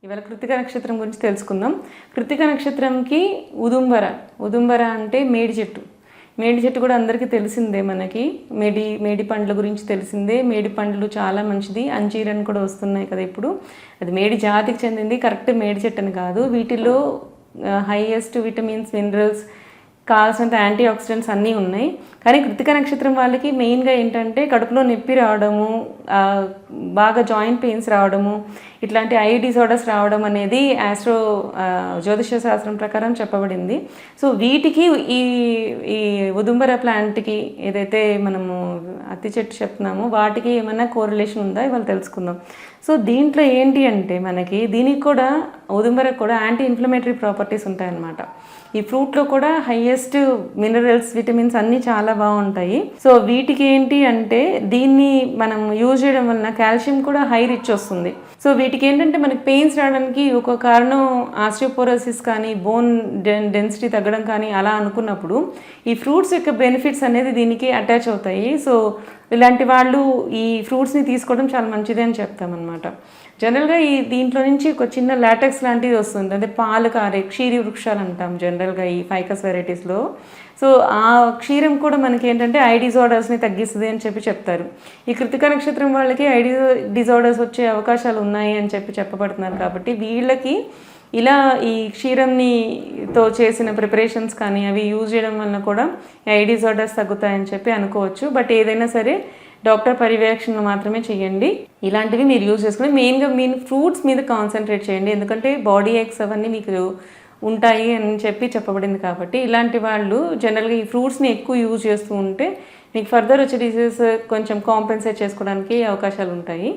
ఇవాళ కృతిక నక్షత్రం గురించి తెలుసుకుందాం. కృతిక నక్షత్రంకి ఉదుంబర అంటే మేడి చెట్టు కూడా అందరికీ తెలిసిందే. మనకి మేడి పండ్ల గురించి తెలిసిందే. మేడి పండ్లు చాలా మంచిది. అంజీరని కూడా వస్తున్నాయి కదా ఇప్పుడు. అది మేడి జాతికి చెందింది, కరెక్ట్ మేడి చెట్టు అని కాదు. వీటిలో హైయెస్ట్ విటమిన్స్, మినరల్స్, కావాల్సినంత యాంటీ ఆక్సిడెంట్స్ అన్నీ ఉన్నాయి. కానీ కృతిక నక్షత్రం వాళ్ళకి మెయిన్గా ఏంటంటే కడుపులో నొప్పి రావడము, బాగా జాయింట్ పెయిన్స్ రావడము, ఇట్లాంటి ఐ డిజార్డర్స్ రావడం అనేది జ్యోతిష శాస్త్రం ప్రకారం చెప్పబడింది. సో వీటికి ఈ ఉదుంబర ప్లాంట్కి ఏదైతే మనము అత్తి చెట్టు చెప్తున్నామో వాటికి ఏమైనా కోరిలేషన్ ఉందా ఇవాళ తెలుసుకుందాం. సో దీంట్లో ఏంటి అంటే దీనికి కూడా ఉదుంబరకు కూడా యాంటీ ఇన్ఫ్లమేటరీ ప్రాపర్టీస్ ఉంటాయన్నమాట. ఈ ఫ్రూట్లో కూడా హైయెస్ట్ మినరల్స్, విటమిన్స్ అన్నీ చాలా బాగుంటాయి. సో వీటికి ఏంటి అంటే దీన్ని మనం యూజ్ చేయడం వలన కాల్షియం కూడా హై రిచ్ వస్తుంది. సో వీటికి ఏంటంటే మనకి పెయిన్స్ రావడానికి ఒక కారణం ఆస్టియోపోరోసిస్ కానీ, బోన్ డెన్సిటీ తగ్గడం కానీ అలా అనుకున్నప్పుడు ఈ ఫ్రూట్స్ యొక్క బెనిఫిట్స్ అనేది దీనికి అటాచ్ అవుతాయి. సో ఇలాంటి వాళ్ళు ఈ ఫ్రూట్స్ని తీసుకోవడం చాలా మంచిది అని చెప్తామన్నమాట. జనరల్గా దీంట్లో నుంచి ఒక చిన్న లాటెక్స్ లాంటిది వస్తుంది, అంటే పాలు కారే క్షీరి వృక్షాలు అంటాం జనరల్గా ఈ ఫైకస్ వెరైటీస్లో. సో ఆ క్షీరం కూడా మనకి ఏంటంటే ఐ డిజార్డర్స్ని తగ్గిస్తుంది అని చెప్తారు. ఈ కృతిక నక్షత్రం వాళ్ళకి ఐ డిజార్డర్స్ వచ్చే అవకాశాలు ఉన్నాయి అని చెప్పబడుతున్నారు. కాబట్టి వీళ్ళకి ఇలా ఈ క్షీరంతో చేసిన ప్రిపరేషన్స్ కానీ అవి యూజ్ చేయడం వలన కూడా ఐ డిజార్డర్స్ తగ్గుతాయని అనుకోవచ్చు. బట్ ఏదైనా సరే డాక్టర్ పర్యవేక్షణ మాత్రమే చేయండి. ఇలాంటివి మీరు యూజ్ చేసుకుని మెయిన్గా మీరు ఫ్రూట్స్ మీద కాన్సన్ట్రేట్ చేయండి, ఎందుకంటే బాడీ ఏక్స్ అవన్నీ మీకు ఉంటాయి అని చెప్పబడింది. కాబట్టి ఇలాంటి వాళ్ళు జనరల్గా ఈ ఫ్రూట్స్ని ఎక్కువ యూజ్ చేస్తూ ఉంటే మీకు ఫర్దర్ వచ్చే డిసీజెస్ కొంచెం కాంపెన్సేట్ చేసుకోవడానికి అవకాశాలు ఉంటాయి.